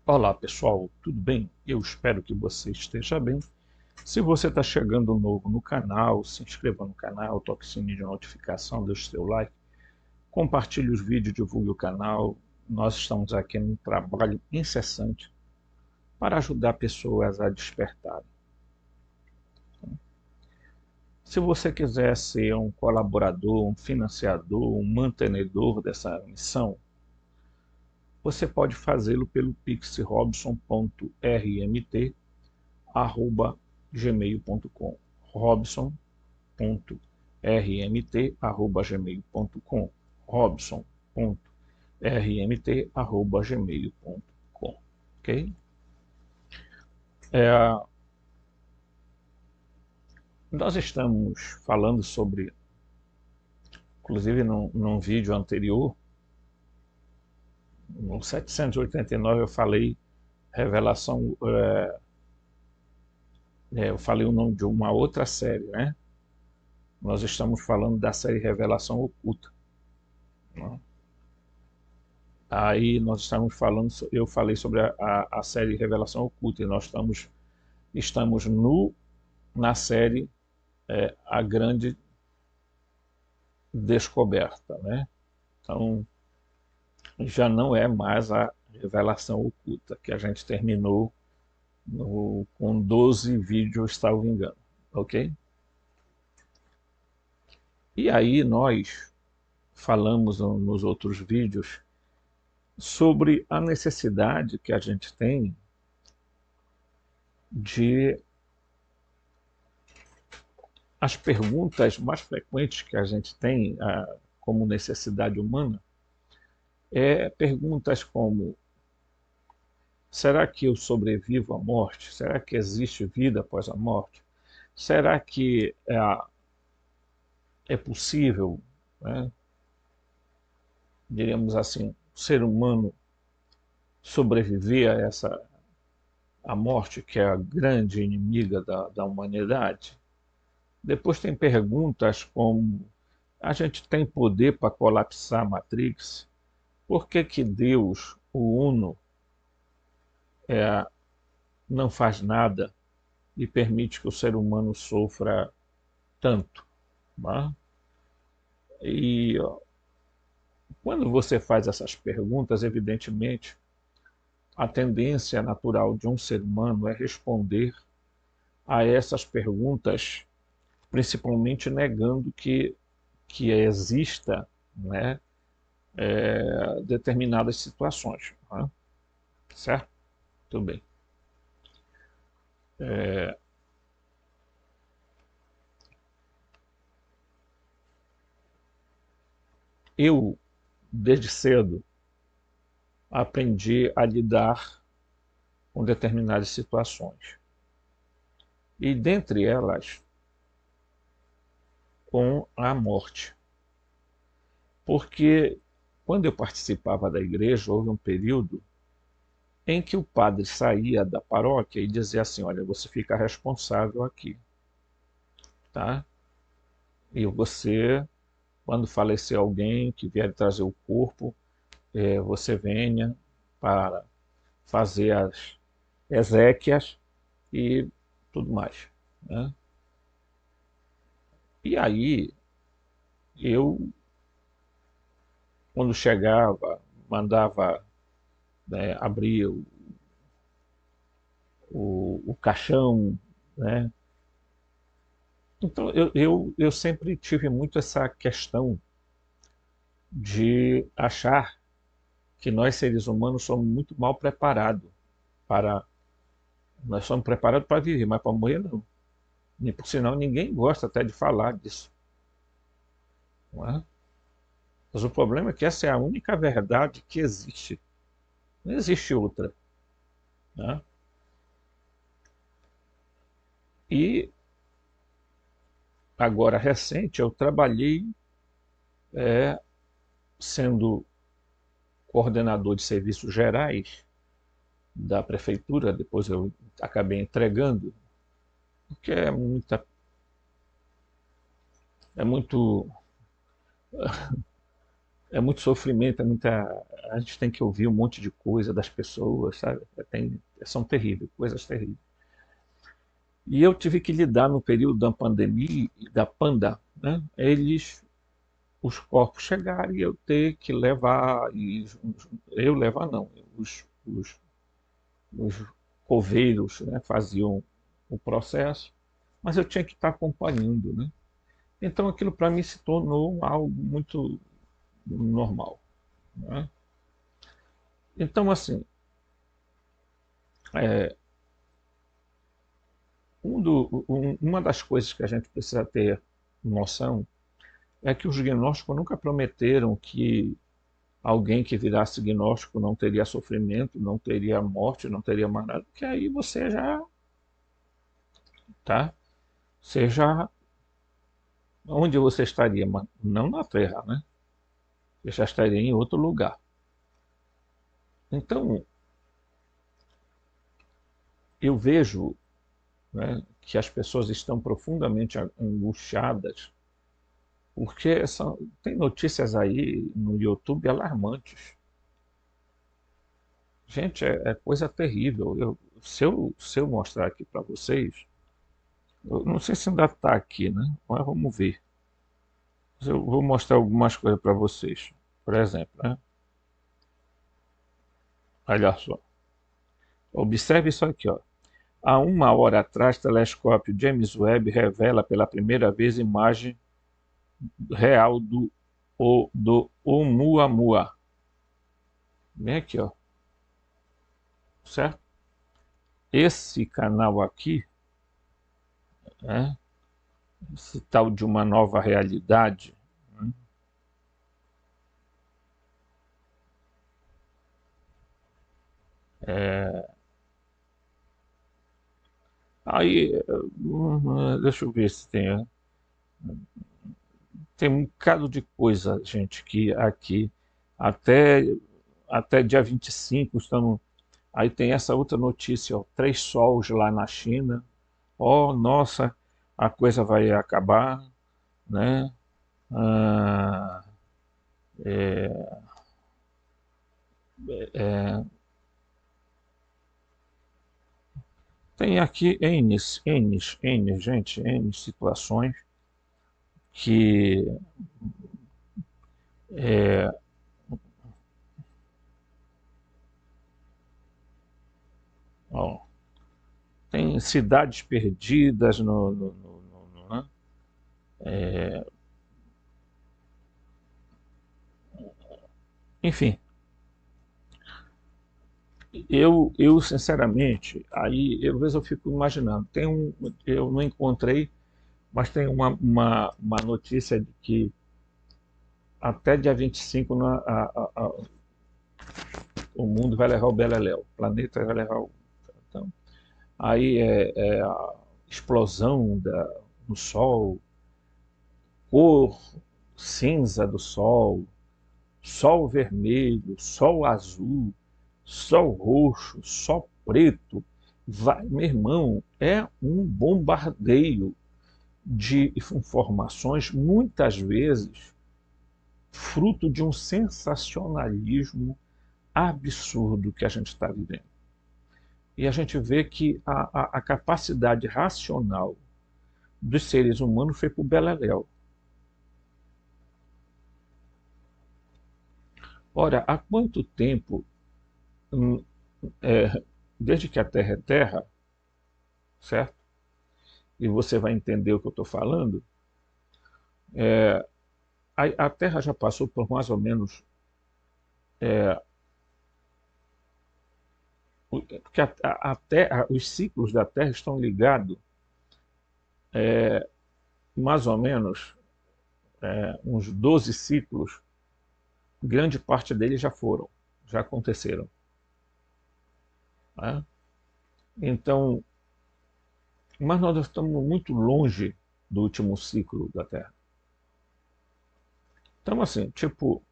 Olá pessoal, tudo bem? Eu espero que você esteja bem. Se você está chegando novo no canal, se inscreva no canal, toque o sininho de notificação, deixe seu like, compartilhe os vídeos, divulgue o canal. Nós estamos aqui num trabalho incessante para ajudar pessoas a despertarem. Se você quiser ser um colaborador, um financiador, um mantenedor dessa missão, você pode fazê-lo pelo pixrobson.rmt@gmail.com. robson.rmt@gmail.com. robson.rmt@gmail.com. Ok? É, nós estamos falando sobre, inclusive num vídeo anterior, no 789 eu falei revelação, eu falei o nome de uma outra série, né? Nós estamos falando da série Revelação Oculta, né? Aí nós estamos falando, eu falei sobre a série Revelação Oculta e nós estamos na série A Grande Descoberta, né? Então já não é mais a Revelação Oculta, que a gente terminou com 12 vídeos, salvo engano, ok? E aí nós falamos nos outros vídeos sobre a necessidade que a gente tem de as perguntas mais frequentes que a gente tem como necessidade humana perguntas como: será que eu sobrevivo à morte? Será que existe vida após a morte? Será que é possível, né, diríamos assim, o ser humano sobreviver a a morte, que é a grande inimiga da humanidade? Depois tem perguntas como: a gente tem poder para colapsar a Matrix? Por que que Deus, o Uno, não faz nada e permite que o ser humano sofra tanto? Tá? E ó, quando você faz essas perguntas, evidentemente, a tendência natural de um ser humano é responder a essas perguntas, principalmente negando que exista, né, determinadas situações. Tá? Certo? Tudo bem. Eu, desde cedo, aprendi a lidar com determinadas situações. E dentre elas, com a morte. Porque quando eu participava da igreja, houve um período em que o padre saía da paróquia e dizia assim: olha, você fica responsável aqui, tá? E você, quando falecer alguém que vier trazer o corpo, você venha para fazer as exéquias e tudo mais, né? E aí, eu, quando chegava, mandava, né, abrir o caixão, né? Então, eu sempre tive muito essa questão de achar que nós, seres humanos, somos muito mal preparados para... Nós somos preparados para viver, mas para morrer, não. E, por sinal, ninguém gosta até de falar disso, não é? Mas o problema é que essa é a única verdade que existe. Não existe outra, né? E, agora, recente, eu trabalhei sendo coordenador de serviços gerais da prefeitura, depois eu acabei entregando, porque é muito, é muito sofrimento, é muita, a gente tem que ouvir um monte de coisa das pessoas, sabe? São terríveis, coisas terríveis. E eu tive que lidar no período da pandemia, da panda, né? Os corpos chegaram e eu ter que levar, eu levar não, os coveiros, né, faziam o processo, mas eu tinha que estar acompanhando, né? Então aquilo para mim se tornou algo muito normal, né? Então assim, é, uma das coisas que a gente precisa ter noção é que os gnósticos nunca prometeram que alguém que virasse gnóstico não teria sofrimento, não teria morte, não teria mais nada, porque aí você já, tá? Você já, onde você estaria? Mas não na Terra, né? Você já estaria em outro lugar. Então, eu vejo, né, que as pessoas estão profundamente angustiadas, porque tem notícias aí no YouTube alarmantes. Gente, é coisa terrível. Se eu mostrar aqui para vocês, eu não sei se ainda está aqui, né? Mas vamos ver. Mas eu vou mostrar algumas coisas para vocês. Por exemplo, né? Olha só. Observe isso aqui, ó. Há 1 hora atrás, o telescópio James Webb revela pela primeira vez imagem real do Oumuamua. Vem aqui, ó. Certo? Esse canal aqui, né? Esse tal de uma nova realidade, né? Aí, deixa eu ver se tem um bocado de coisa, gente, que aqui até, até dia 25 estamos. Aí tem essa outra notícia, ó, 3 sols lá na China. Ó, nossa, a coisa vai acabar, né? Ah, tem aqui N, gente, N situações que, ó, tem cidades perdidas né? Enfim, eu sinceramente, aí às vezes eu fico imaginando, eu não encontrei, mas tem uma notícia de que até dia 25 o mundo vai levar o beleléu, o planeta vai levar o. Então, aí é a explosão do Sol, cor cinza do Sol, Sol vermelho, Sol azul, Sol roxo, Sol preto. Meu irmão, é um bombardeio de informações, muitas vezes fruto de um sensacionalismo absurdo que a gente está vivendo. E a gente vê que a capacidade racional dos seres humanos foi para o beleléu. Ora, há quanto tempo, hum, desde que a Terra é Terra, certo? E você vai entender o que eu estou falando, a Terra já passou por mais ou menos. Porque os ciclos da Terra estão ligados mais ou menos uns 12 ciclos, grande parte deles já aconteceram. Né? Então, mas nós estamos muito longe do último ciclo da Terra. Então, assim, tipo,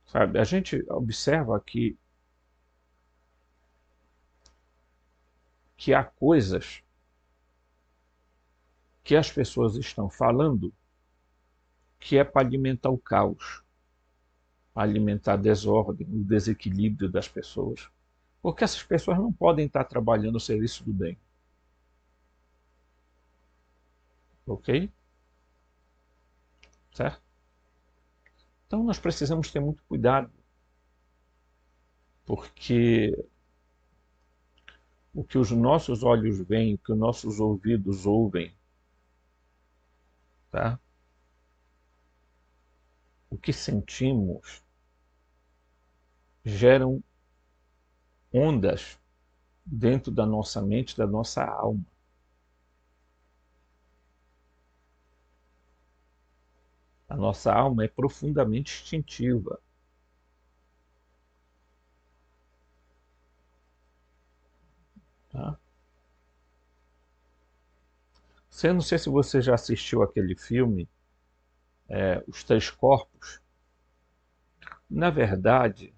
sabe, a gente observa que há coisas que as pessoas estão falando que é para alimentar o caos. alimentar a desordem, o desequilíbrio das pessoas, porque essas pessoas não podem estar trabalhando o serviço do bem, ok? Certo? Então nós precisamos ter muito cuidado, porque o que os nossos olhos veem, o que os nossos ouvidos ouvem, tá? O que sentimos, geram ondas dentro da nossa mente, da nossa alma. A nossa alma é profundamente instintiva. Tá? Eu não sei se você já assistiu aquele filme, Os Três Corpos. Na verdade,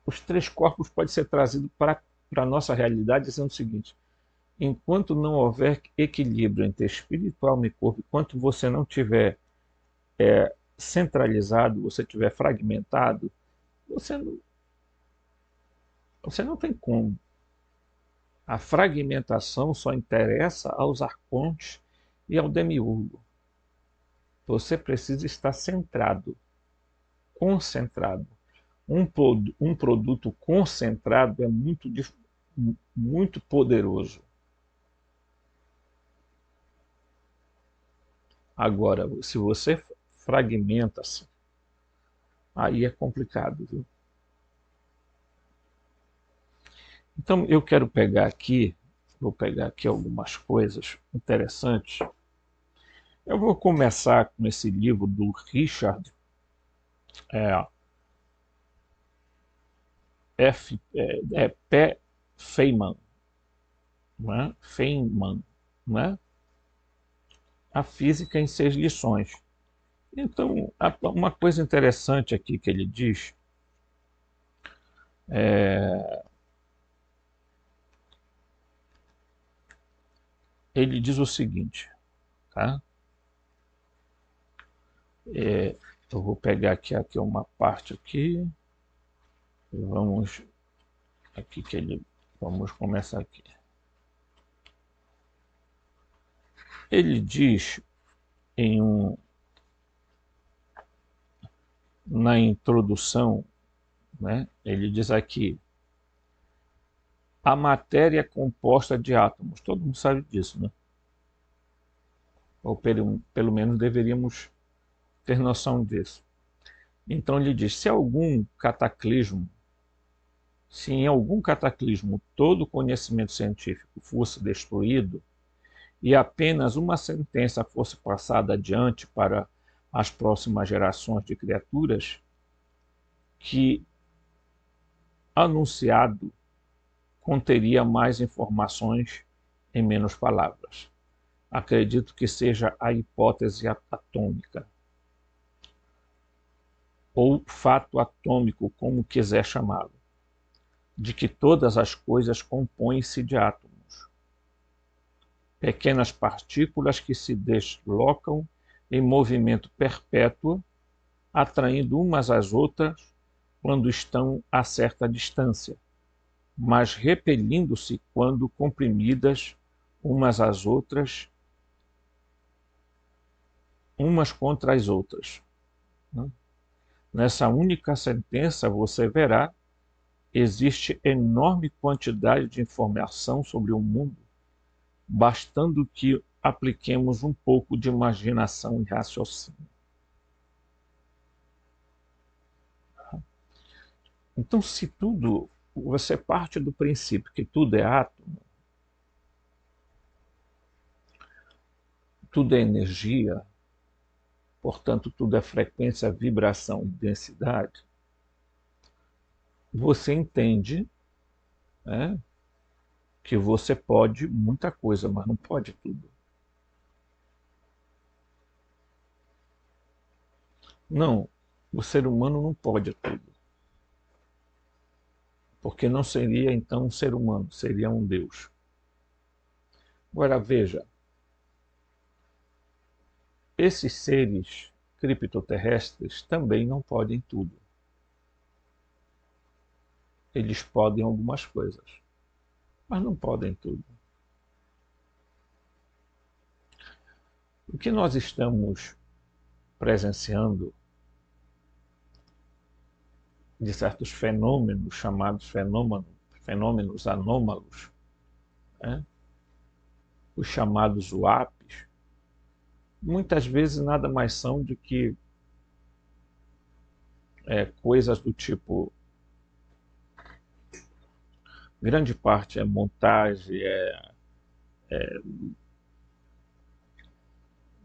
os três corpos podem ser trazidos para a nossa realidade dizendo o seguinte: enquanto não houver equilíbrio entre espírito, alma e corpo, enquanto você não tiver centralizado, você tiver fragmentado, você não, você não tem como. A fragmentação só interessa aos arcontes e ao demiurgo. Você precisa estar centrado, concentrado. Um produto concentrado é muito poderoso. Agora, se você fragmenta-se, aí é complicado, viu? Então, eu quero vou pegar aqui algumas coisas interessantes. Eu vou começar com esse livro do Richard é, P. Feynman, não é? Feynman, não é? A Física em 6 lições. Então, uma coisa interessante aqui que ele diz, ele diz o seguinte, tá? Eu vou pegar aqui uma parte aqui, e vamos aqui que ele, vamos começar aqui. Ele diz na introdução, né? Ele diz aqui: a matéria é composta de átomos. Todo mundo sabe disso, né? Ou pelo menos deveríamos ter noção disso. Então ele diz: se em algum cataclismo todo o conhecimento científico fosse destruído e apenas uma sentença fosse passada adiante para as próximas gerações de criaturas, que anunciado conteria mais informações em menos palavras. Acredito que seja a hipótese atômica, ou fato atômico, como quiser chamá-lo, de que todas as coisas compõem-se de átomos, pequenas partículas que se deslocam em movimento perpétuo, atraindo umas às outras quando estão a certa distância, mas repelindo-se quando comprimidas umas às outras, umas contra as outras. Nessa única sentença você verá, existe enorme quantidade de informação sobre o mundo, bastando que apliquemos um pouco de imaginação e raciocínio. Então, se tudo, você parte do princípio que tudo é átomo, tudo é energia, portanto, tudo é frequência, vibração e densidade, você entende, né, que você pode muita coisa, mas não pode tudo. Não, o ser humano não pode tudo. Porque não seria então um ser humano, seria um Deus. Agora veja, Esses seres criptoterrestres também não podem tudo. Eles podem algumas coisas, mas não podem tudo. O que nós estamos presenciando de certos fenômenos chamados fenômenos anômalos, né? Os chamados WAPs, muitas vezes nada mais são do que coisas do tipo, grande parte é montagem,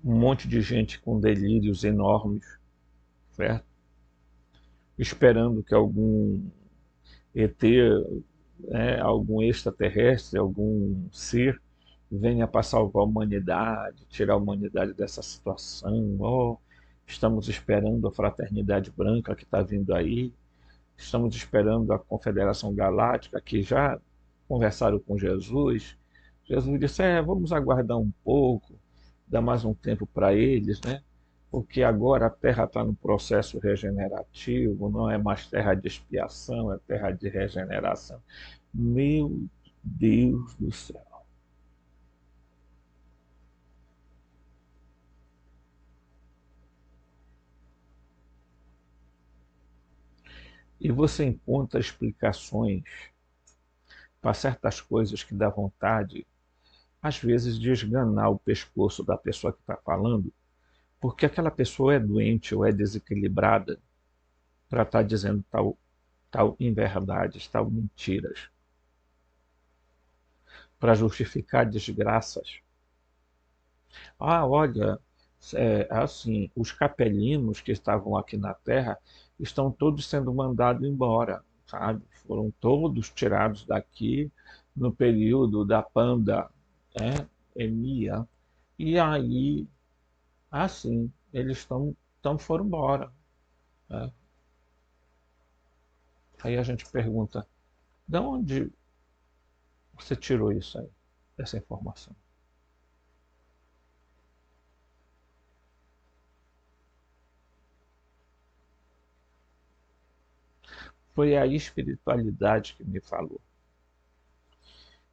um monte de gente com delírios enormes, certo? Esperando que algum ET, algum extraterrestre, algum ser venha para salvar a humanidade, tirar a humanidade dessa situação. Oh, estamos esperando a fraternidade branca que está vindo aí, estamos esperando a Confederação Galáctica, que já conversaram com Jesus. Jesus disse, vamos aguardar um pouco, dar mais um tempo para eles, né? Porque agora a Terra está no processo regenerativo, não é mais terra de expiação, é terra de regeneração. Meu Deus do céu. E você encontra explicações para certas coisas que dá vontade, às vezes, de esganar o pescoço da pessoa que está falando, porque aquela pessoa é doente ou é desequilibrada para estar dizendo tal inverdades, tal mentiras, para justificar desgraças. Olha, assim, os capelinos que estavam aqui na Terra estão todos sendo mandados embora, sabe? Foram todos tirados daqui no período da pandemia. E aí, assim, eles foram embora, né? Aí a gente pergunta, de onde você tirou isso aí, essa informação? Foi a espiritualidade que me falou.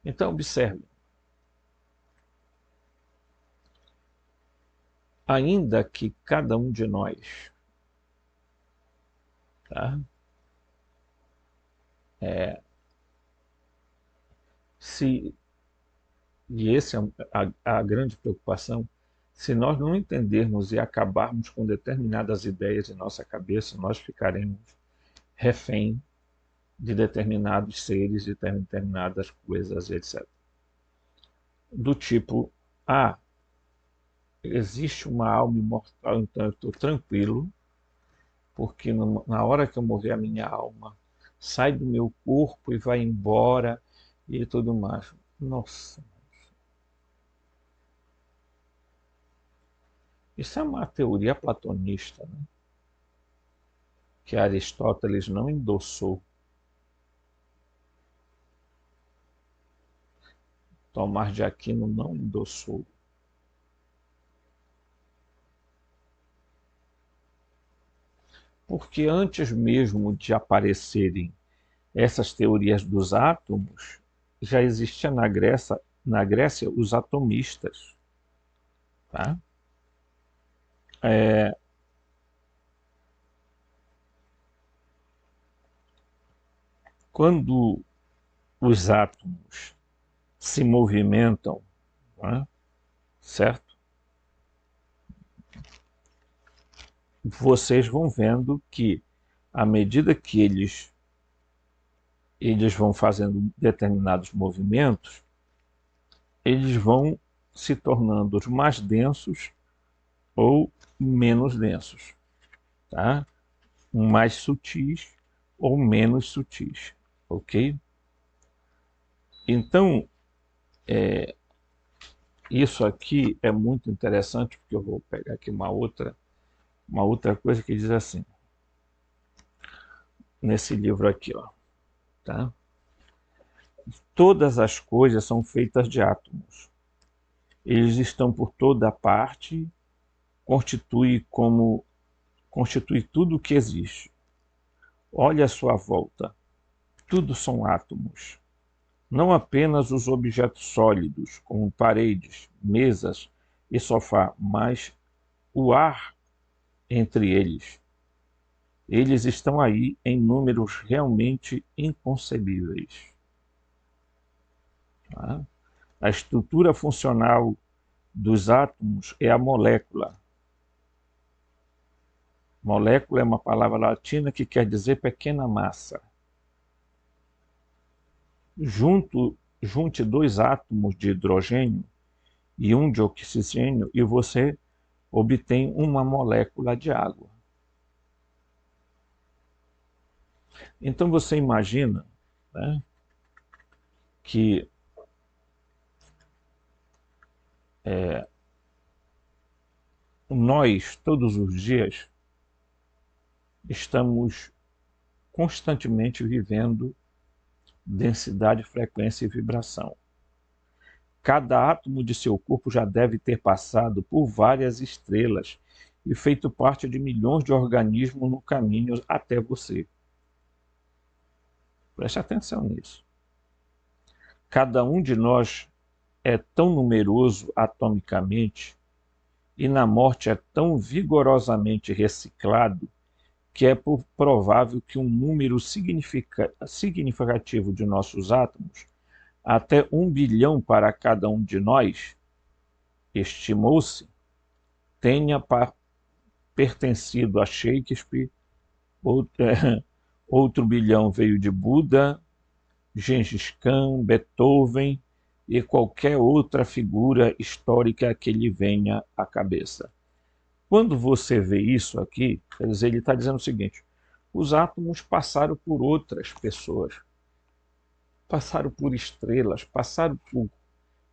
Então, observe, ainda que cada um de nós, tá? Se, e essa é a grande preocupação, se nós não entendermos e acabarmos com determinadas ideias em nossa cabeça, nós ficaremos refém de determinados seres, de determinadas coisas, etc. Do tipo, existe uma alma imortal, então eu estou tranquilo, porque na hora que eu mover a minha alma, sai do meu corpo e vai embora e tudo mais. Nossa, isso é uma teoria platonista, né? Que Aristóteles não endossou. Tomás de Aquino não endossou. Porque antes mesmo de aparecerem essas teorias dos átomos, já existia na Grécia os atomistas. Tá? Quando os átomos se movimentam, né, certo? Vocês vão vendo que, à medida que eles vão fazendo determinados movimentos, eles vão se tornando mais densos ou menos densos, tá? Mais sutis ou menos sutis, ok? Então, isso aqui é muito interessante, porque eu vou pegar aqui uma outra coisa que diz assim, nesse livro aqui, ó, tá? Todas as coisas são feitas de átomos. Eles estão por toda parte constitui tudo o que existe. Olhe à sua volta, tudo são átomos. Não apenas os objetos sólidos, como paredes, mesas e sofá, mas o ar entre eles. Eles estão aí em números realmente inconcebíveis. Tá? A estrutura funcional dos átomos é a molécula. Molécula é uma palavra latina que quer dizer pequena massa. Junte dois átomos de hidrogênio e um de oxigênio e você obtém uma molécula de água. Então você imagina, né, que nós, todos os dias, estamos constantemente vivendo densidade, frequência e vibração. Cada átomo de seu corpo já deve ter passado por várias estrelas e feito parte de milhões de organismos no caminho até você. Preste atenção nisso. Cada um de nós é tão numeroso atomicamente e na morte é tão vigorosamente reciclado que é provável que um número significativo de nossos átomos, até 1 bilhão para cada um de nós, estimou-se, tenha pertencido a Shakespeare, outro bilhão veio de Buda, Gengis Khan, Beethoven e qualquer outra figura histórica que lhe venha à cabeça. Quando você vê isso aqui, quer dizer, ele está dizendo o seguinte: os átomos passaram por outras pessoas, passaram por estrelas, passaram por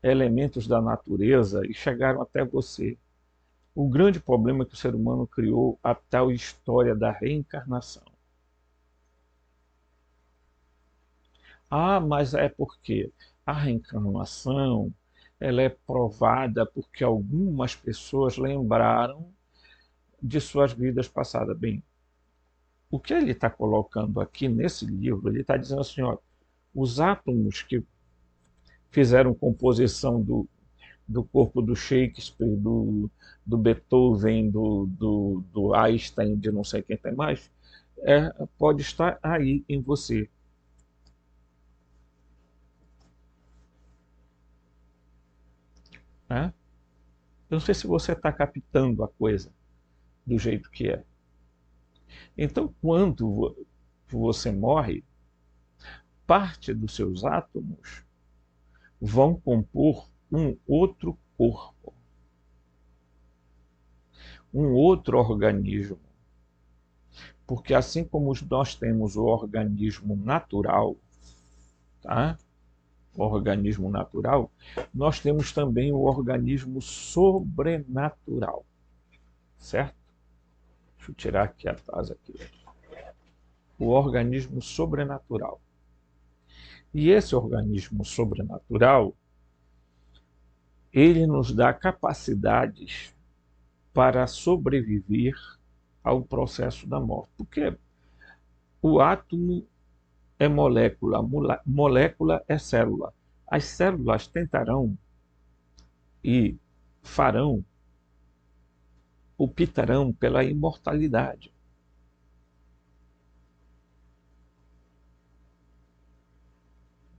elementos da natureza e chegaram até você. O grande problema é que o ser humano criou a tal história da reencarnação. Ah, mas é porque a reencarnação ela é provada porque algumas pessoas lembraram de suas vidas passadas. Bem, o que ele está colocando aqui nesse livro, ele está dizendo assim, ó, os átomos que fizeram composição do corpo do Shakespeare, do Beethoven, do Einstein, de não sei quem tem mais, pode estar aí em você. Né? Eu não sei se você está captando a coisa do jeito que é. Então, quando você morre, parte dos seus átomos vão compor um outro corpo, um outro organismo. Porque assim como nós temos o organismo natural, tá? O organismo natural, nós temos também o organismo sobrenatural, certo? Deixa eu tirar aqui atrás aqui. O organismo sobrenatural. E esse organismo sobrenatural, ele nos dá capacidades para sobreviver ao processo da morte. Porque o átomo é molécula, molécula é célula. As células tentarão e farão, optarão pela imortalidade.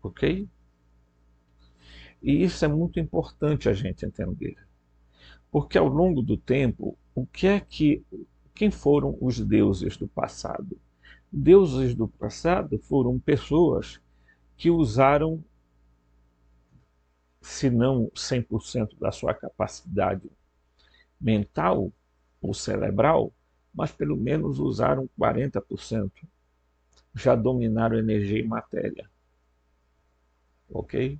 Ok? E isso é muito importante a gente entender. Porque ao longo do tempo, quem foram os deuses do passado? Deuses do passado foram pessoas que usaram, se não 100% da sua capacidade mental ou cerebral, mas pelo menos usaram 40%. Já dominaram energia e matéria. Ok?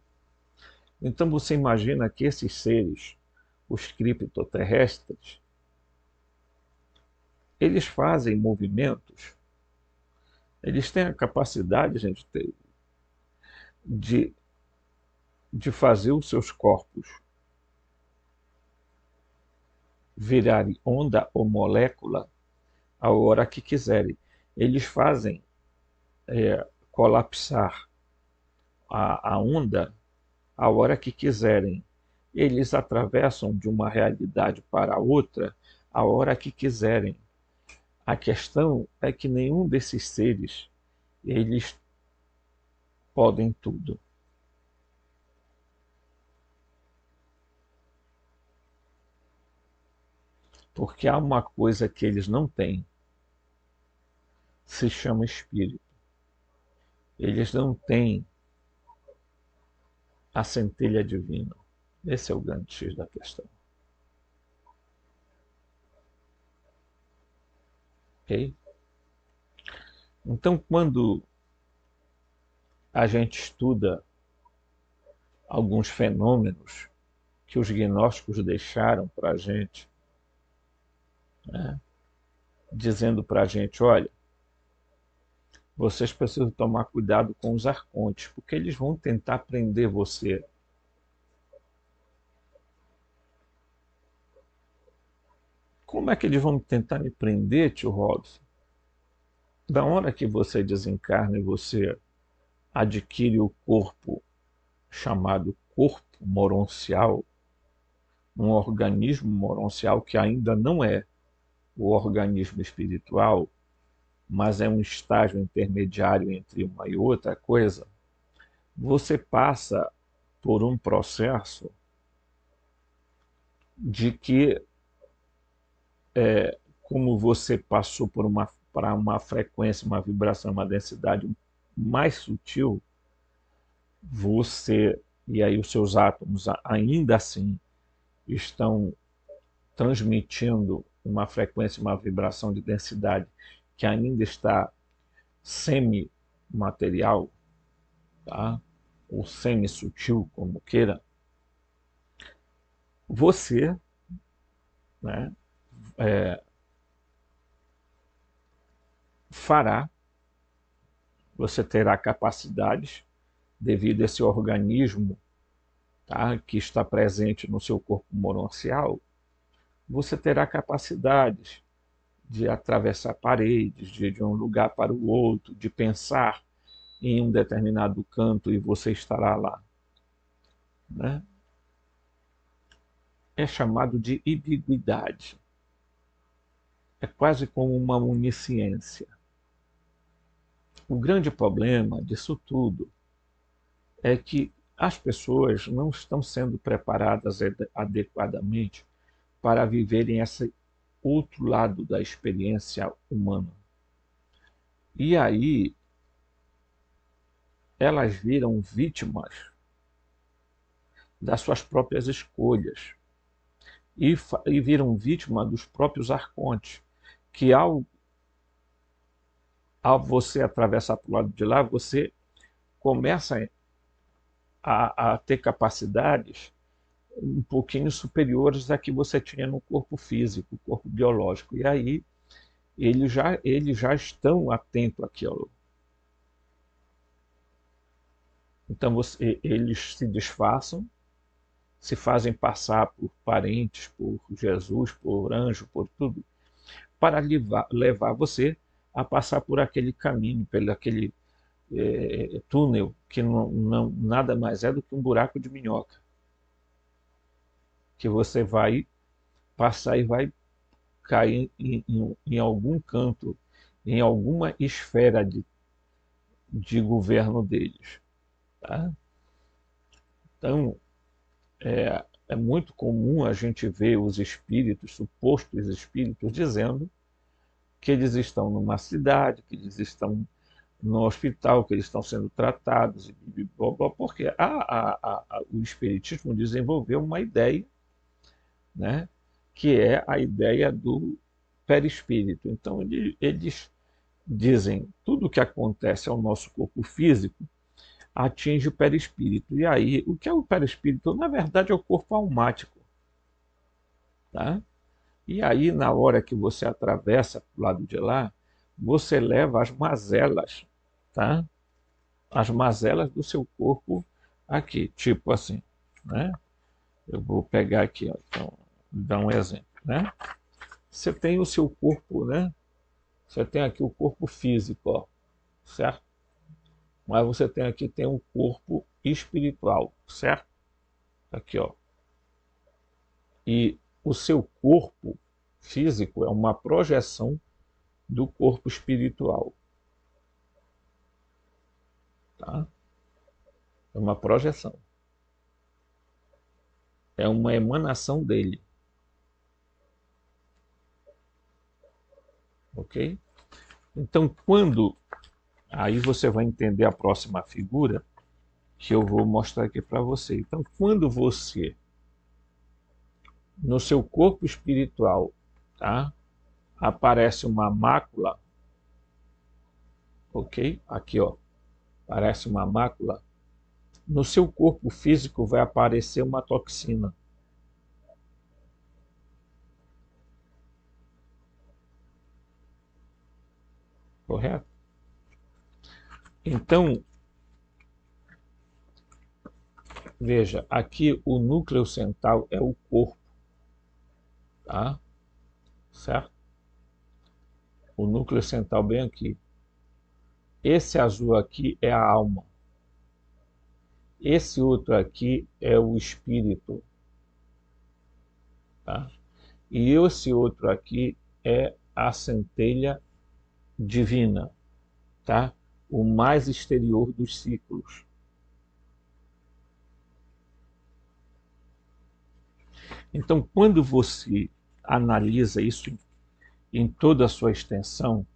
Então você imagina que esses seres, os criptoterrestres, eles fazem movimentos, eles têm a capacidade, gente, de fazer os seus corpos virarem onda ou molécula a hora que quiserem. Eles fazem colapsar a onda a hora que quiserem. Eles atravessam de uma realidade para outra a hora que quiserem. A questão é que nenhum desses seres, eles podem tudo. Porque há uma coisa que eles não têm, se chama espírito. Eles não têm a centelha divina. Esse é o grande X da questão. Ok? Então, quando a gente estuda alguns fenômenos que os gnósticos deixaram para a gente, né, dizendo para a gente, olha, vocês precisam tomar cuidado com os arcontes, porque eles vão tentar prender você. Como é que eles vão tentar me prender, tio Robson? Da hora que você desencarna e você adquire o corpo chamado corpo moroncial, um organismo moroncial que ainda não é o organismo espiritual, mas é um estágio intermediário entre uma e outra coisa, você passa por um processo de que, como você passou para uma frequência, uma vibração, uma densidade mais sutil, você, e aí os seus átomos ainda assim estão transmitindo uma frequência, uma vibração de densidade que ainda está semi-material, tá? Ou semi-sutil, como queira, você, né, fará, você terá capacidades devido a esse organismo, tá, que está presente no seu corpo moroncial, você terá capacidades de atravessar paredes, de ir de um lugar para o outro, de pensar em um determinado canto e você estará lá, né? É chamado de ibiguidade. É quase como uma onisciência. O grande problema disso tudo é que as pessoas não estão sendo preparadas adequadamente para viverem esse outro lado da experiência humana. E aí elas viram vítimas das suas próprias escolhas e viram vítima dos próprios arcontes, que ao você atravessar para o lado de lá, você começa a ter capacidades um pouquinho superiores à que você tinha no corpo físico, corpo biológico. E aí eles já estão atentos àquilo. Então eles se disfarçam, se fazem passar por parentes, por Jesus, por anjo, por tudo, para levar você a passar por aquele caminho, pelo aquele túnel que nada mais é do que um buraco de minhoca, que você vai passar e vai cair em algum canto, em alguma esfera de governo deles. Tá? Então, é muito comum a gente ver os espíritos, supostos espíritos, dizendo que eles estão numa cidade, que eles estão no hospital, que eles estão sendo tratados, porque o espiritismo desenvolveu uma ideia, né, que é a ideia do perispírito. Então, eles dizem tudo o que acontece ao nosso corpo físico atinge o perispírito. E aí, o que é o perispírito? Na verdade, é o corpo almático. Tá? E aí, na hora que você atravessa para o lado de lá, você leva as mazelas, tá? As mazelas do seu corpo aqui, tipo assim, né? Eu vou pegar aqui, ó, então, dar um exemplo. né? Você tem o seu corpo, né? Você tem aqui o corpo físico, ó, certo? Mas você tem aqui tem um corpo espiritual, certo? Aqui, ó. E o seu corpo físico é uma projeção do corpo espiritual, tá? É uma projeção. É uma emanação dele, ok? Então, quando... Aí você vai entender a próxima figura que eu vou mostrar aqui para você. Então, quando você, no seu corpo espiritual, tá? Aparece uma mácula, ok? Aqui, ó, aparece uma mácula. No seu corpo físico vai aparecer uma toxina. Correto? Então, veja, aqui o núcleo central é o corpo, tá? Certo? O núcleo central bem aqui. Esse azul aqui é a alma. Esse outro aqui é o espírito, tá? E esse outro aqui é a centelha divina, tá? O mais exterior dos ciclos. Então, quando você analisa isso em toda a sua extensão,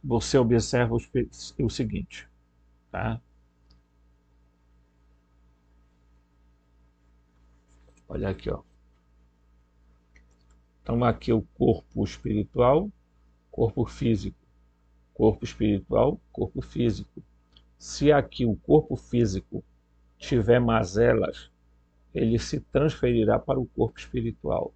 você observa o seguinte, tá? Olha aqui, ó. Então, aqui é o corpo espiritual, corpo físico. Corpo espiritual, corpo físico. Se aqui o corpo físico tiver mazelas, ele se transferirá para o corpo espiritual.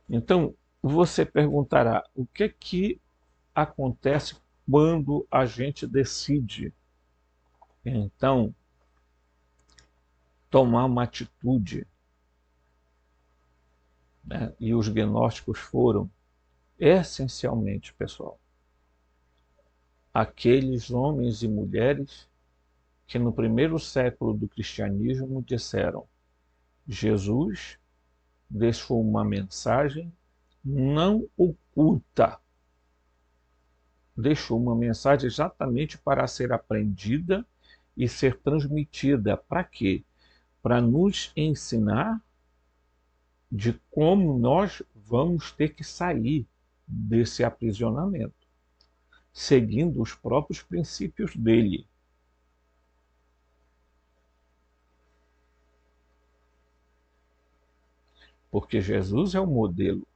Então, você perguntará, o que acontece quando a gente decide, então, tomar uma atitude, né? E os gnósticos foram, essencialmente, pessoal, aqueles homens e mulheres que no primeiro século do cristianismo disseram: Jesus deixou uma mensagem não oculta, deixou uma mensagem exatamente para ser aprendida e ser transmitida. Para quê? Para nos ensinar de como nós vamos ter que sair desse aprisionamento, seguindo os próprios princípios dele. Porque Jesus é o modelo.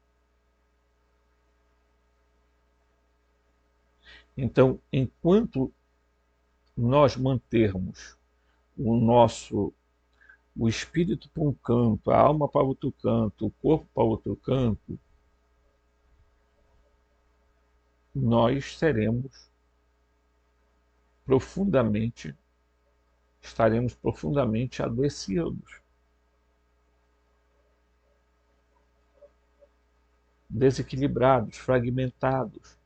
Então, enquanto nós mantermos o espírito para um canto, a alma para outro canto, o corpo para outro canto, nós estaremos profundamente adoecidos, desequilibrados, fragmentados.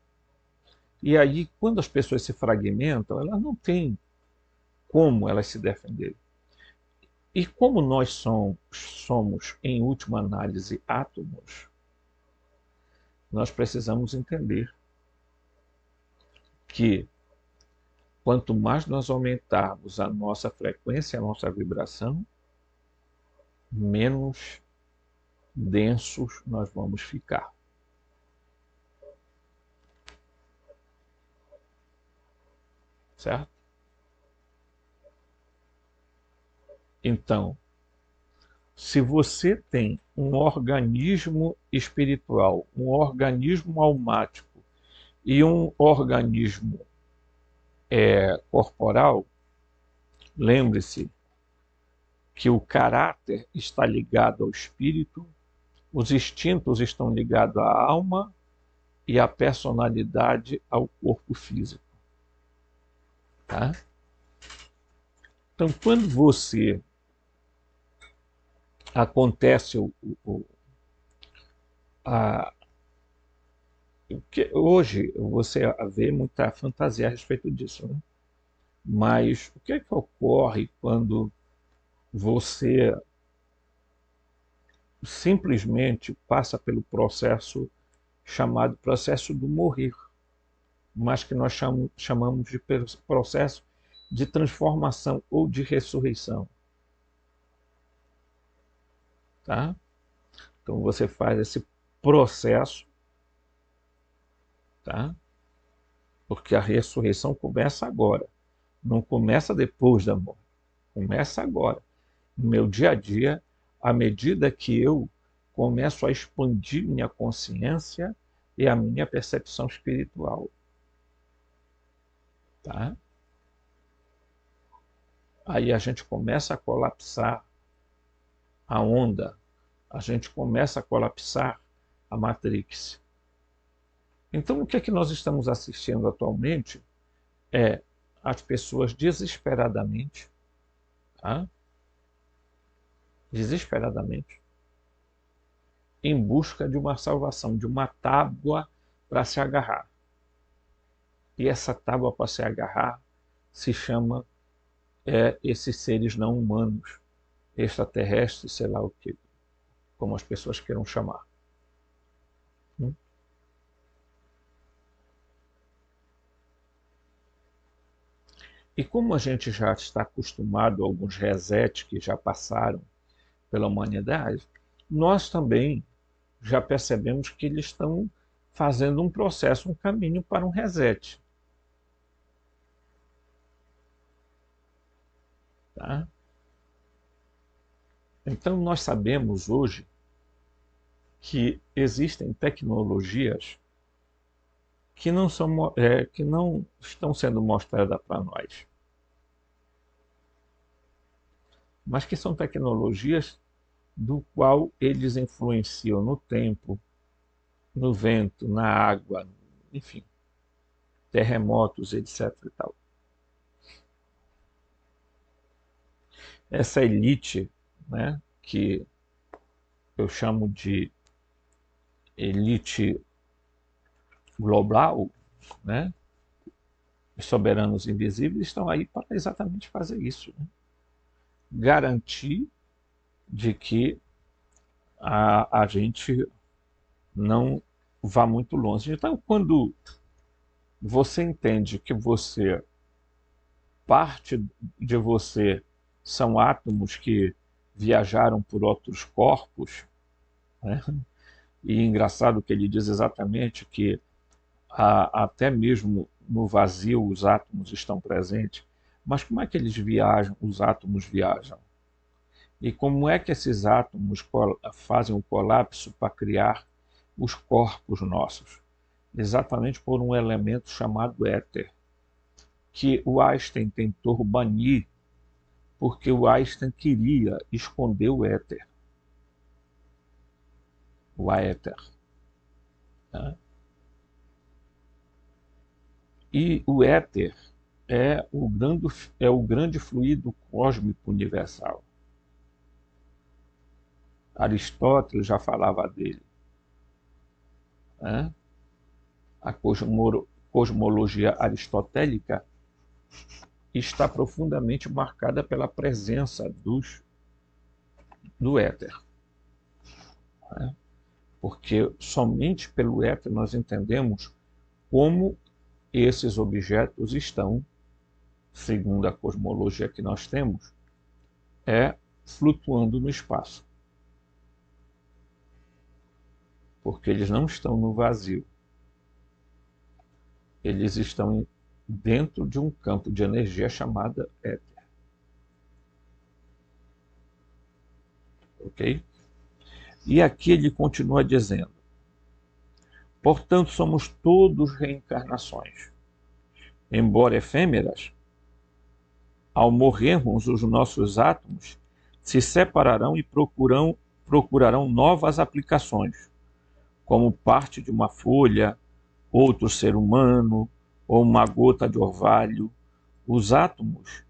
E aí, quando as pessoas se fragmentam, elas não têm como elas se defenderem. E como nós somos, em última análise, átomos, nós precisamos entender que quanto mais nós aumentarmos a nossa frequência, a nossa vibração, menos densos nós vamos ficar. Certo? Então, se você tem um organismo espiritual, um organismo almático e um organismo corporal, lembre-se que o caráter está ligado ao espírito, os instintos estão ligados à alma e a personalidade ao corpo físico. Tá? Então, quando você acontece a, que hoje você vê muita fantasia a respeito disso, né? Mas o que é que ocorre quando você simplesmente passa pelo processo chamado processo do morrer, mas que nós chamamos de processo de transformação ou de ressurreição, tá? Então você faz esse processo, tá? Porque a ressurreição começa agora, não começa depois da morte, começa agora. No meu dia a dia, à medida que eu começo a expandir minha consciência e a minha percepção espiritual, tá? Aí a gente começa a colapsar a onda, a gente começa a colapsar a Matrix. Então, o que é que nós estamos assistindo atualmente é as pessoas desesperadamente, tá? Desesperadamente, em busca de uma salvação, de uma tábua para se agarrar. E essa tábua para se agarrar se chama esses seres não humanos, extraterrestres, sei lá o que, como as pessoas queiram chamar. E como a gente já está acostumado a alguns resets que já passaram pela humanidade, nós também já percebemos que eles estão fazendo um processo, um caminho para um reset. Tá? Então nós sabemos hoje que existem tecnologias que que não estão sendo mostradas para nós, mas que são tecnologias do qual eles influenciam no tempo, no vento, na água, enfim, terremotos, etc. e tal. Essa elite, né, que eu chamo de elite global, né, os soberanos invisíveis, estão aí para exatamente fazer isso, né? Garantir de que a gente não vá muito longe. Então, quando você entende que parte de você são átomos que viajaram por outros corpos, né? E é engraçado que ele diz exatamente que até mesmo no vazio os átomos estão presentes. Mas como é que eles viajam, os átomos viajam? E como é que esses átomos fazem o colapso para criar os corpos nossos? Exatamente por um elemento chamado éter, que o Einstein tentou banir, porque o Einstein queria esconder o éter. O éter. Né? E o éter é o grande fluido cósmico universal. Aristóteles já falava dele. Né? A cosmologia aristotélica está profundamente marcada pela presença do éter. Né? Porque somente pelo éter nós entendemos como esses objetos estão, segundo a cosmologia que nós temos, flutuando no espaço. Porque eles não estão no vazio. Eles estão dentro de um campo de energia chamada éter. Ok? E aqui ele continua dizendo: portanto, somos todos reencarnações. Embora efêmeras, ao morrermos, os nossos átomos se separarão e procurarão novas aplicações, como parte de uma folha, outro ser humano ou uma gota de orvalho. Os átomos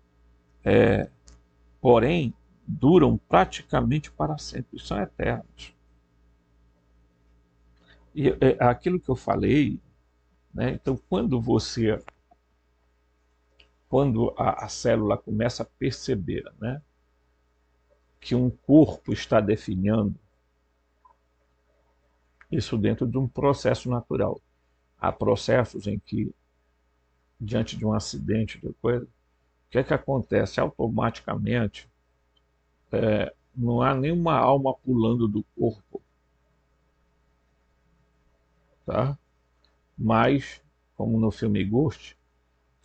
porém duram praticamente para sempre, são eternos. E aquilo que eu falei, né? Então, quando a célula começa a perceber, né, que um corpo está definhando, isso dentro de um processo natural. Há processos em que, diante de um acidente, de coisa, o que é que acontece? Automaticamente, não há nenhuma alma pulando do corpo, tá? Mas, como no filme Ghost,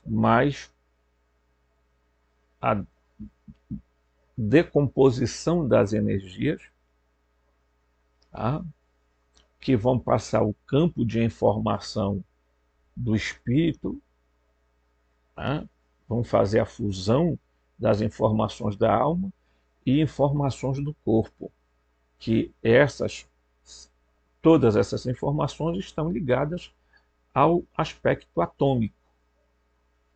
mas a decomposição das energias, tá? Que vão passar o campo de informação do espírito, tá? Vão fazer a fusão das informações da alma e informações do corpo, que todas essas informações estão ligadas ao aspecto atômico.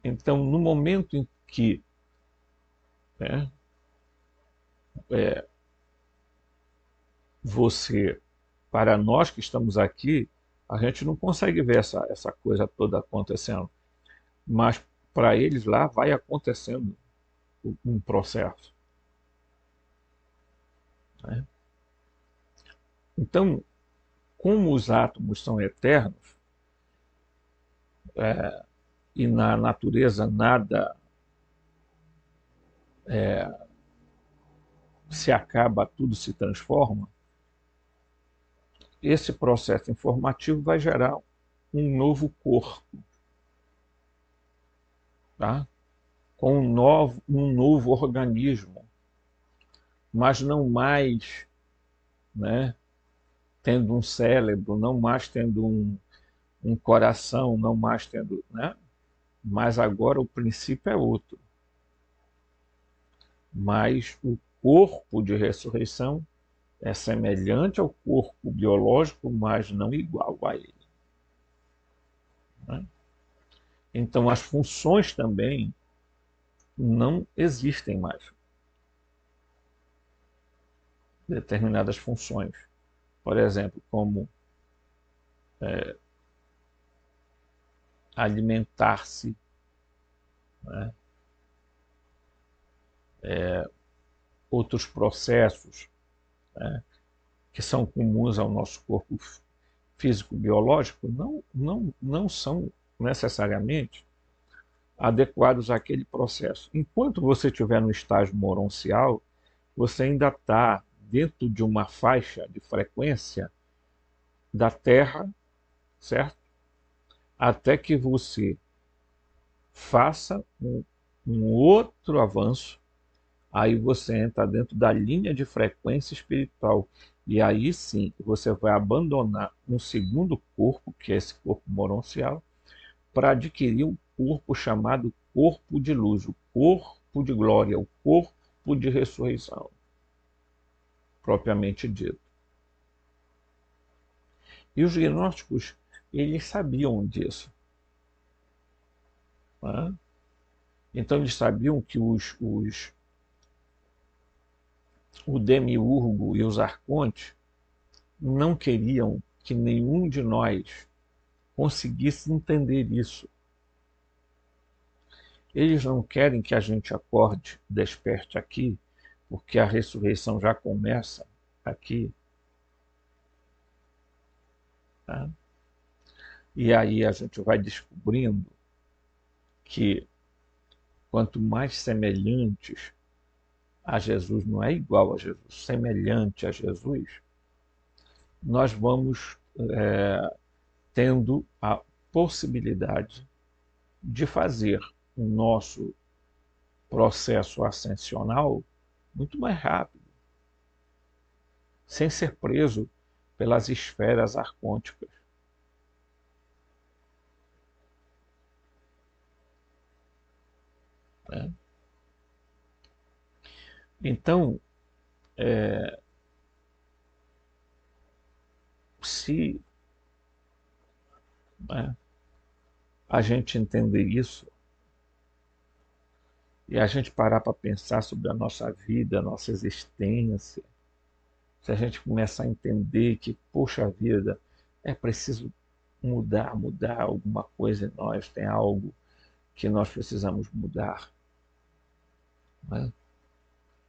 Então, no momento em que, né, para nós que estamos aqui, a gente não consegue ver essa coisa toda acontecendo, mas para eles lá vai acontecendo um processo, né? Então, como os átomos são eternos, e na natureza nada se acaba, tudo se transforma, esse processo informativo vai gerar um novo corpo, tá? Com um novo organismo, mas não mais, né, tendo um cérebro, não mais tendo um coração, não mais tendo, né? Mas agora o princípio é outro. Mas o corpo de ressurreição é semelhante ao corpo biológico, mas não igual a ele, né? Então as funções também não existem mais. Determinadas funções, por exemplo, como alimentar-se, né? Outros processos, né, que são comuns ao nosso corpo físico-biológico, não são necessariamente adequados àquele processo. Enquanto você estiver no estágio moroncial, você ainda está dentro de uma faixa de frequência da Terra, certo? Até que você faça um outro avanço, aí você entra dentro da linha de frequência espiritual. E aí sim, você vai abandonar um segundo corpo, que é esse corpo moroncial, para adquirir um corpo chamado corpo de luz, o corpo de glória, o corpo de ressurreição, propriamente dito. E os gnósticos, eles sabiam disso, né? Então eles sabiam que o demiurgo e os arcontes não queriam que nenhum de nós conseguisse entender isso. Eles não querem que a gente acorde, desperte aqui, porque a ressurreição já começa aqui, tá? E aí a gente vai descobrindo que quanto mais semelhantes a Jesus, não é igual a Jesus, semelhante a Jesus, nós vamos tendo a possibilidade de fazer o nosso processo ascensional muito mais rápido, sem ser preso pelas esferas arcônticas, né? Então, se, né, a gente entender isso, e a gente parar para pensar sobre a nossa vida, a nossa existência, se a gente começar a entender que, poxa vida, é preciso mudar alguma coisa em nós, tem algo que nós precisamos mudar, né?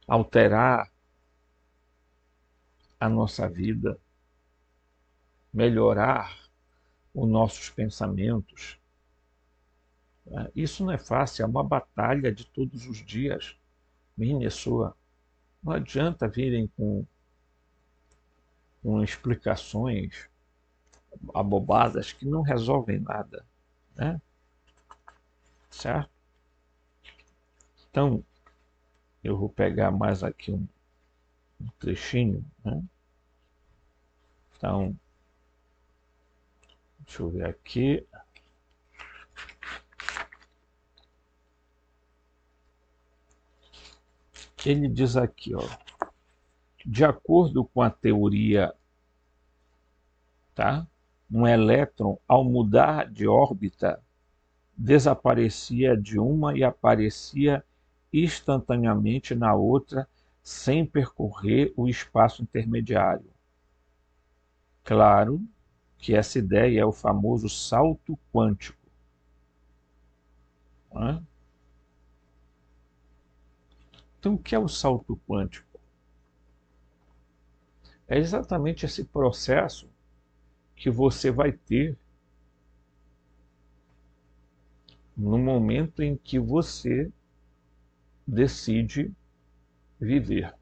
Alterar a nossa vida, melhorar os nossos pensamentos, né? Isso não é fácil, é uma batalha de todos os dias, minha e sua. Não adianta virem com explicações abobadas que não resolvem nada, né? Certo? Então, eu vou pegar mais aqui um trechinho, né? Então, deixa eu ver aqui. Ele diz aqui, ó, de acordo com a teoria, tá? Um elétron, ao mudar de órbita, desaparecia de uma e aparecia instantaneamente na outra, sem percorrer o espaço intermediário. Claro que essa ideia é o famoso salto quântico, né? Então, o que é o salto quântico? É exatamente esse processo que você vai ter no momento em que você decide viver.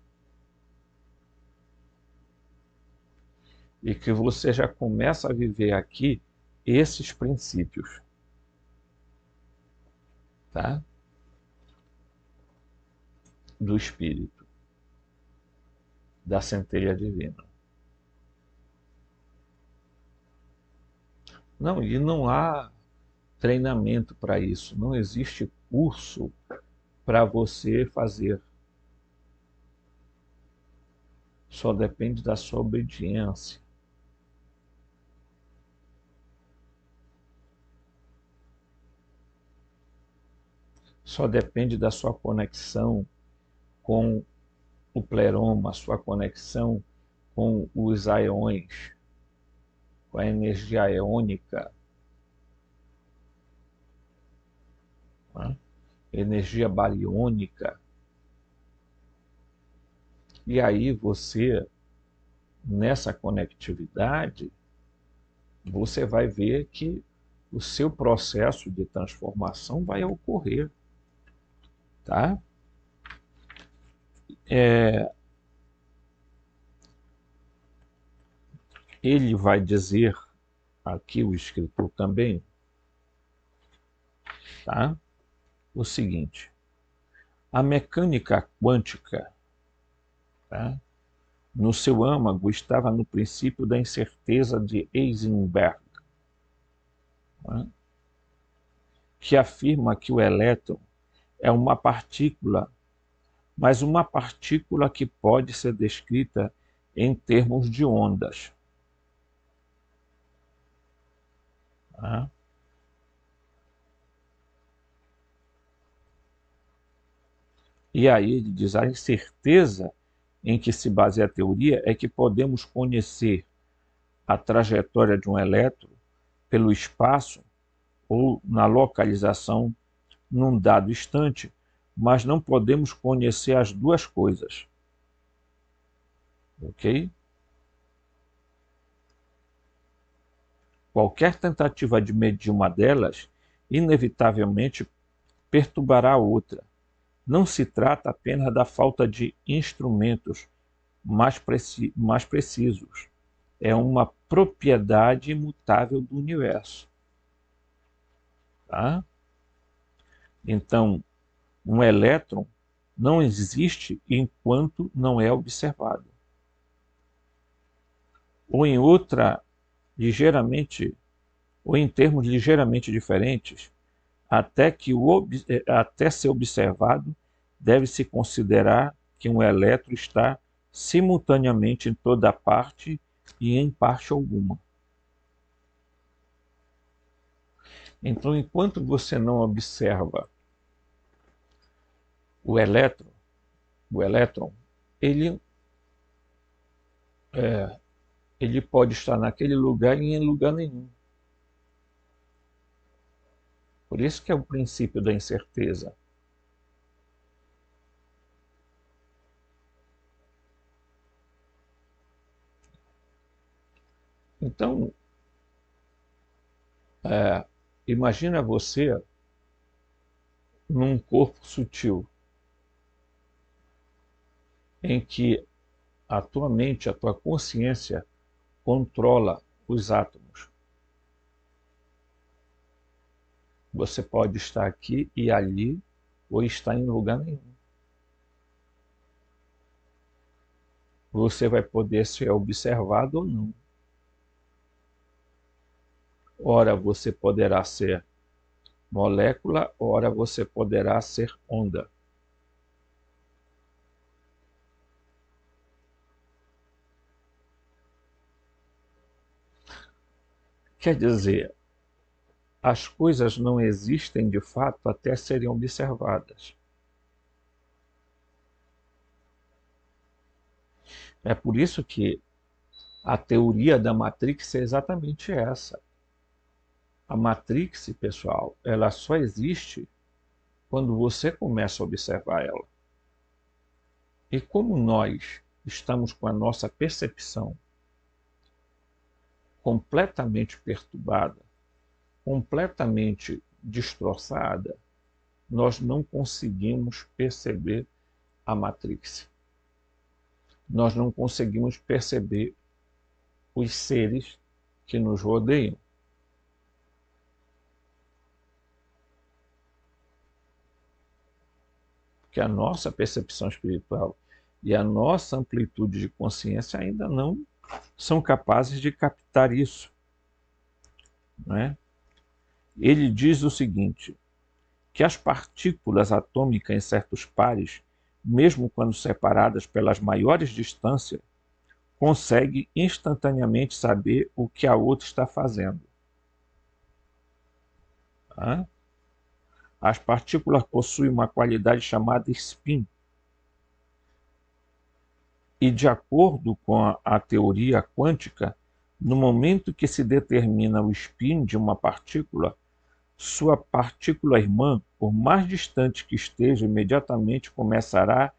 E que você já começa a viver aqui esses princípios, tá? Do Espírito, da centelha divina. Não, e não há treinamento para isso, não existe curso para você fazer. Só depende da sua obediência. Só depende da sua conexão com o pleroma, a sua conexão com os aeões, com a energia aeônica, né? Energia bariônica. E aí você, nessa conectividade, você vai ver que o seu processo de transformação vai ocorrer, tá? Ele vai dizer, aqui o escritor também, tá? O seguinte, a mecânica quântica, tá? No seu âmago estava no princípio da incerteza de Heisenberg, né? Que afirma que o elétron é uma partícula, mas uma partícula que pode ser descrita em termos de ondas, tá? E aí ele diz, a incerteza em que se baseia a teoria é que podemos conhecer a trajetória de um elétron pelo espaço ou na localização num dado instante, mas não podemos conhecer as duas coisas. Ok? Qualquer tentativa de medir uma delas, inevitavelmente perturbará a outra. Não se trata apenas da falta de instrumentos mais precisos. É uma propriedade imutável do universo. Tá? Então, um elétron não existe enquanto não é observado. Ou em outra, ligeiramente, ou em termos ligeiramente diferentes, até ser observado, deve-se considerar que um elétron está simultaneamente em toda parte e em parte alguma. Então, enquanto você não observa o elétron, o elétron, ele, ele pode estar naquele lugar e em lugar nenhum. Por isso que é o princípio da incerteza. Então, imagina você num corpo sutil, em que a tua mente, a tua consciência controla os átomos. Você pode estar aqui e ali, ou estar em lugar nenhum. Você vai poder ser observado ou não. Ora você poderá ser molécula, ora você poderá ser onda. Quer dizer, as coisas não existem de fato até serem observadas. É por isso que a teoria da Matrix é exatamente essa. A Matrix, pessoal, ela só existe quando você começa a observar ela. E como nós estamos com a nossa percepção completamente perturbada, completamente destroçada, nós não conseguimos perceber a Matrix. Nós não conseguimos perceber os seres que nos rodeiam. Porque a nossa percepção espiritual e a nossa amplitude de consciência ainda não são capazes de captar isso. Não é? Ele diz o seguinte, que as partículas atômicas em certos pares, mesmo quando separadas pelas maiores distâncias, conseguem instantaneamente saber o que a outra está fazendo. Tá? As partículas possuem uma qualidade chamada spin. E de acordo com a teoria quântica, no momento que se determina o spin de uma partícula, sua partícula irmã, por mais distante que esteja, imediatamente começará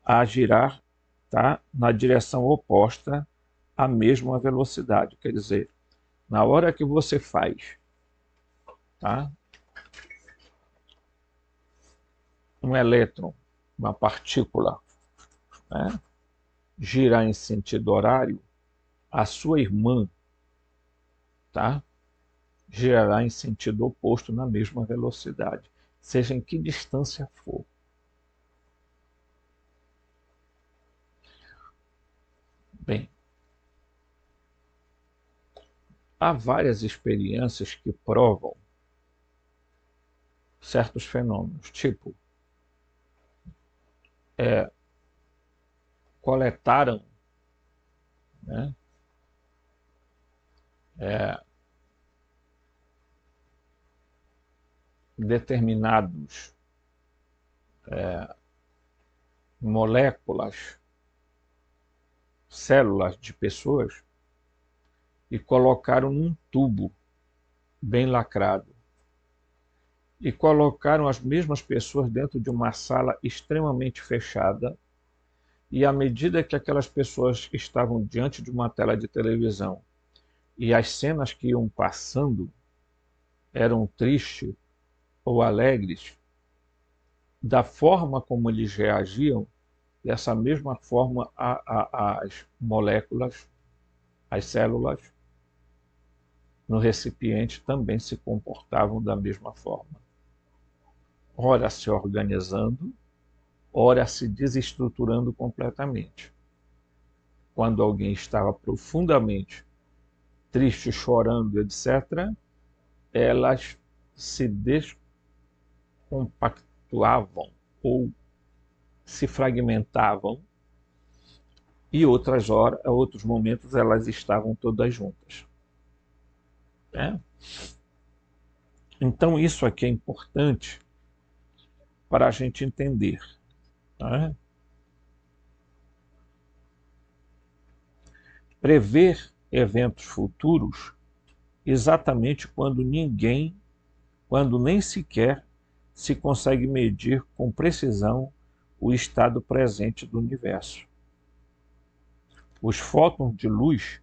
a girar, tá, na direção oposta à mesma velocidade. Quer dizer, na hora que você faz, tá, um elétron, uma partícula, né, girar em sentido horário, a sua irmã, tá, girará em sentido oposto na mesma velocidade, seja em que distância for. Bem, há várias experiências que provam certos fenômenos, tipo, coletaram, né, determinados moléculas, células de pessoas e colocaram num tubo bem lacrado. E colocaram as mesmas pessoas dentro de uma sala extremamente fechada, e à medida que aquelas pessoas estavam diante de uma tela de televisão e as cenas que iam passando eram tristes ou alegres, da forma como eles reagiam, dessa mesma forma as moléculas, as células no recipiente também se comportavam da mesma forma. Ora se organizando, ora se desestruturando completamente. Quando alguém estava profundamente triste, chorando, etc., elas se descompactuavam ou se fragmentavam e outros momentos elas estavam todas juntas. Né? Então isso aqui é importante para a gente entender. né? Prever eventos futuros exatamente quando nem sequer se consegue medir com precisão o estado presente do universo. Os fótons de luz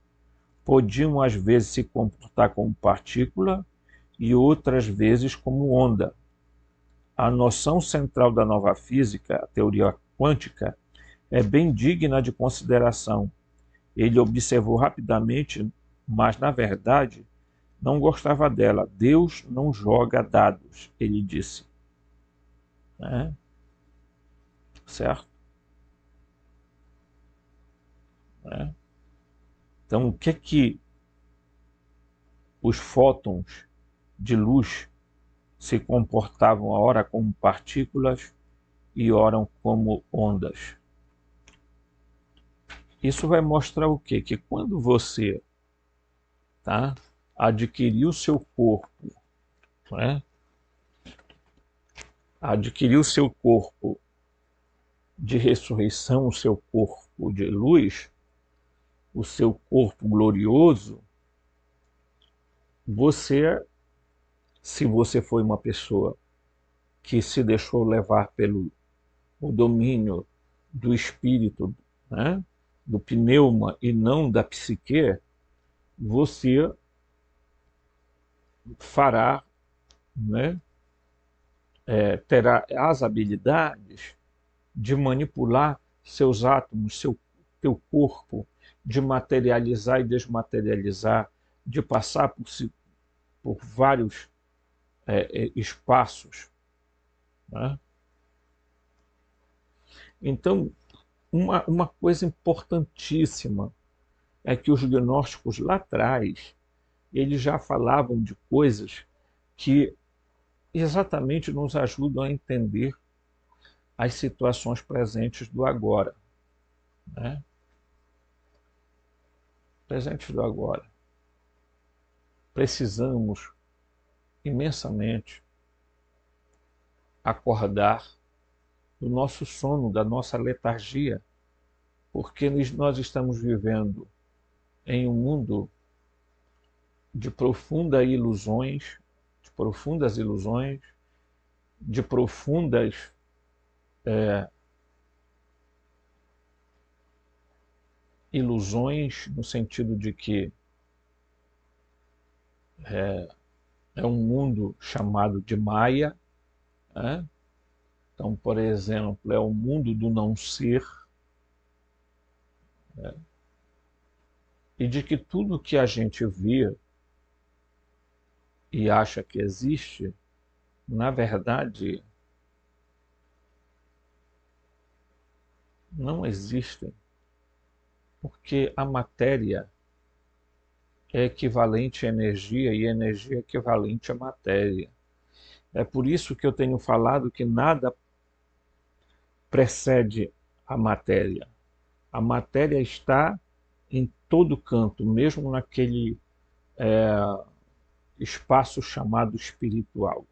podiam às vezes se comportar como partícula e outras vezes como onda. A noção central da nova física, a teoria quântica, é bem digna de consideração. Ele observou rapidamente, mas na verdade não gostava dela. Deus não joga dados, ele disse. Né? Certo? Né? Então, o que os fótons de luz se comportavam ora como partículas e ora como ondas? Isso vai mostrar o quê? Que quando você adquirir o seu corpo, né? Adquirir o seu corpo de ressurreição, o seu corpo de luz, o seu corpo glorioso, você, se você foi uma pessoa que se deixou levar pelo o domínio do espírito, né, do pneuma e não da psique, você fará, né, terá as habilidades de manipular seus átomos, teu corpo, de materializar e desmaterializar, de passar por vários espaços. Né? Então, uma coisa importantíssima é que os gnósticos lá atrás, eles já falavam de coisas que exatamente nos ajudam a entender as situações presentes do agora. Né? Presentes do agora. Precisamos imensamente acordar do nosso sono, da nossa letargia, porque nós estamos vivendo em um mundo de profundas ilusões, de profundas ilusões, no sentido de que é um mundo chamado de Maia, né? Então, por exemplo, é o mundo do não ser, né? E de que tudo que a gente vê e acha que existe, na verdade, não existem, porque a matéria é equivalente à energia e a energia é equivalente à matéria. É por isso que eu tenho falado que nada precede a matéria. A matéria está em todo canto, mesmo naquele espaço chamado espiritual.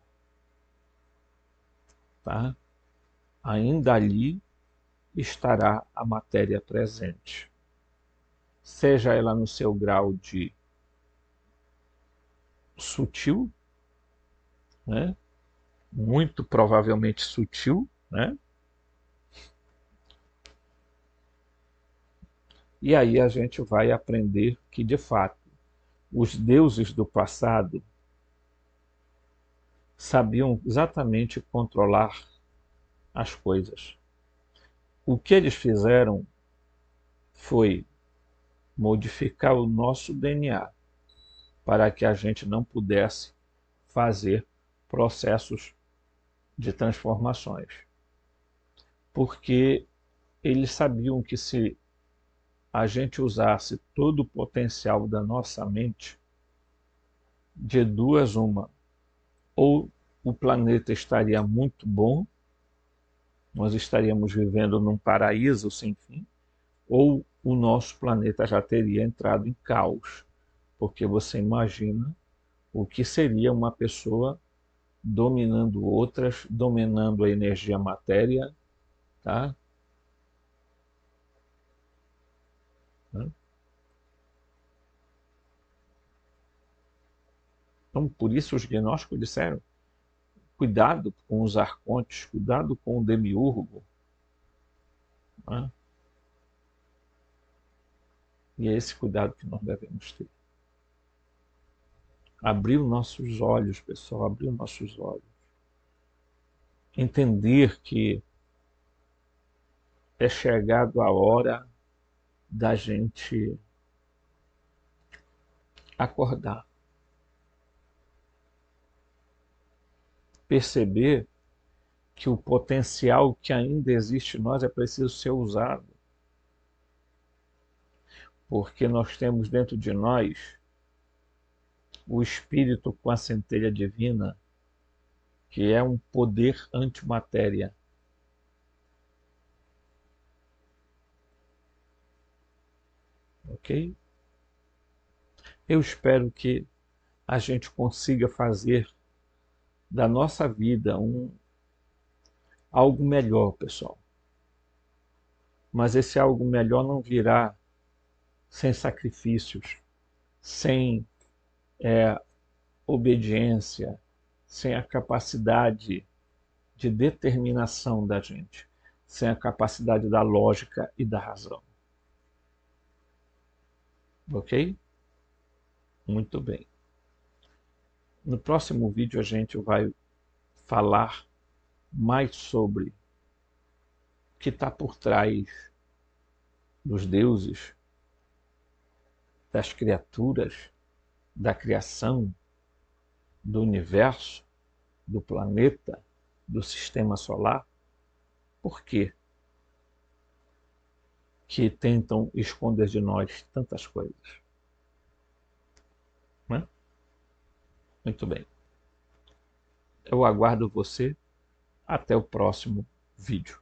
Tá? Ainda ali estará a matéria presente. Seja ela no seu grau de sutil, né? Muito provavelmente sutil, né? E aí a gente vai aprender que, de fato, os deuses do passado sabiam exatamente controlar as coisas. O que eles fizeram foi modificar o nosso DNA para que a gente não pudesse fazer processos de transformações. Porque eles sabiam que se a gente usasse todo o potencial da nossa mente, de duas uma, ou o planeta estaria muito bom, nós estaríamos vivendo num paraíso sem fim, ou o nosso planeta já teria entrado em caos, porque você imagina o que seria uma pessoa dominando outras, dominando a energia matéria, tá? Né? Então, por isso os gnósticos disseram, cuidado com os arcontes, cuidado com o demiurgo. Né? E é esse cuidado que nós devemos ter. Abrir os nossos olhos, pessoal, abrir os nossos olhos. Entender que é chegado a hora da gente acordar. Perceber que o potencial que ainda existe em nós é preciso ser usado. Porque nós temos dentro de nós o Espírito com a centelha divina, que é um poder antimatéria. Ok? Eu espero que a gente consiga fazer da nossa vida algo melhor, pessoal. Mas esse algo melhor não virá sem sacrifícios, sem obediência, sem a capacidade de determinação da gente, sem a capacidade da lógica e da razão. Ok? Muito bem. No próximo vídeo a gente vai falar mais sobre o que está por trás dos deuses, das criaturas, da criação, do universo, do planeta, do sistema solar. Por quê que tentam esconder de nós tantas coisas? Né? Muito bem. Eu aguardo você até o próximo vídeo.